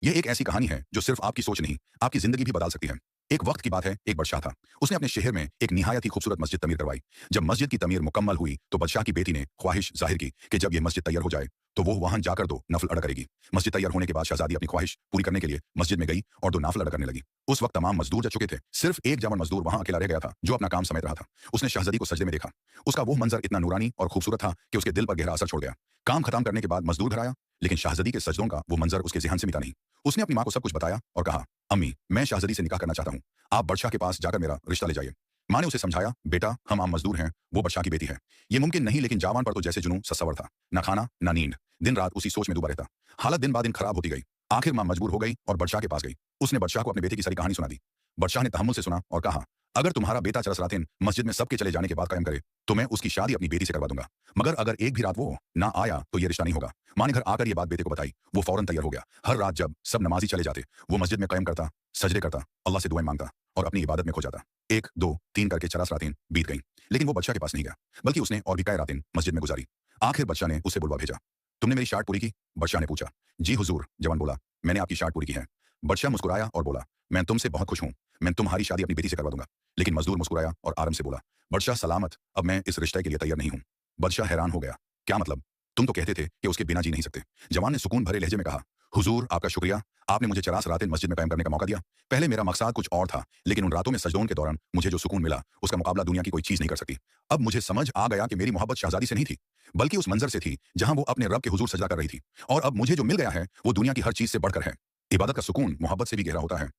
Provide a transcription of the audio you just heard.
ये एक ऐसी कहानी है जो सिर्फ आपकी सोच नहीं, आपकी ज़िंदगी भी बदल सकती है। एक वक़्त की बात है, एक बादशाह था। उसने अपने शहर में एक निहायत ही खूबसूरत मस्जिद तमीर करवाई। जब मस्जिद की तमीर मुकम्मल हुई, तो बादशाह की बेटी ने ख्वाहिश ज़ाहिर की कि जब ये मस्जिद तैयार हो जाए, तो वो वहाँ जाकर 2 नफ़ल अदा करेगी। मस्जिद तैयार होने के बाद शहज़ादी अपनी ख्वाहिश पूरी करने के लिए मस्जिद में गई और 2 नफ़ल अदा करने लगी। उस वक़्त तमाम मज़दूर जा चुके थे। सिर्फ एक जवान मज़दूर वहाँ अकेला रह गया था, जो अपना काम समेट रहा था। उसने शहज़ादी को सजदे में देखा। उसका वो मंज़र इतना नूरानी और खूबसूरत था कि उसके दिल पर गहरा असर छोड़ गया। काम खत्म करने के बाद मज़दूर घर आया, लेकिन शहज़ादी के सजदों का वो मंज़र उसके ज़हन से मिटा नहीं। उसने अपनी माँ को सब कुछ बताया और कहा, अम्मी, मैं शाहज़ादी से निकाह करना चाहता हूँ। आप बादशाह के पास जाकर मेरा रिश्ता ले जाइए। माँ ने उसे समझाया, बेटा, हम आम मज़दूर हैं, वो बादशाह की बेटी है। ये मुमकिन नहीं, लेकिन जवान पर तो जैसे जुनून सत्सवर था। ना खाना, ना नींद। दिन-रात उसी सोच में डूबा रहता। हालत दिन ब दिन खराब होती गई। आखिर माँ मजबूर हो गई और बादशाह के पास गई। उसने बादशाह को अपने बेटे की सारी कहानी सुना दी। बादशाह ने तहम्मुल से सुना और कहा, अगर तुम्हारा बेटा चरस-रातें मस्जिद में सबके चले जाने के बाद कायम करे, तो मैं उसकी शादी अपनी बेटी से करवा दूँगा। मगर अगर एक भी रात वो ना आया, तो ये रिश्ता नहीं होगा। माँ ने घर आकर ये बात बेटे को बताई। वो फौरन तैयार हो गया। हर रात जब सब नमाज़ी चले जाते, वो मस्जिद में कायम करता, सजदे करता, अल्लाह से दुआएँ माँगता और अपनी इबादत में खो जाता। 1, 2, 3 करके 40 रातें बीत गईं, लेकिन वो बादशाह के पास नहीं गया, बल्कि उसने और भी कई रातें मस्जिद में गुज़ारी। आखिर बादशाह ने उसे बुलवा भेजा। तुमने मेरी शर्त पूरी की? बादशाह ने पूछा। जी हुज़ूर, जवान बोला, मैंने आपकी शर्त पूरी की है। बादशाह मुस्कुराया और बोला, मैं तुमसे बहुत खुश हूँ। मैं तुम्हारी शादी अपनी बेटी से करवा दूँगा। लेकिन मज़दूर मुस्कुराया और आराम से बोला, बादशाह सलामत, अब मैं इस रिश्ते के लिए तैयार नहीं हूँ। बादशाह हैरान हो गया। क्या मतलब? तुम तो कहते थे कि उसके बिना जी नहीं सकते। जवान ने सुकून भरे लहजे में कहा, हुज़ूर, आपका शुक्रिया। आपने मुझे 40 रातें मस्जिद में कायम करने का मौका दिया। पहले मेरा मकसद कुछ और था, लेकिन उन रातों में सजदों के दौरान मुझे जो सुकून मिला, उसका मुकाबला दुनिया की कोई चीज़ नहीं कर सकती। अब मुझे समझ आ गया कि मेरी मोहब्बत शहज़ादी से नहीं थी, बल्कि उस मंज़र से थी, जहाँ वो अपने रब के हुज़ूर सजदा कर रही थी। और अब मुझे जो मिल गया है, वो दुनिया की हर चीज़ से बढ़कर है। इबादत का सुकून मोहब्बत से भी गहरा होता है।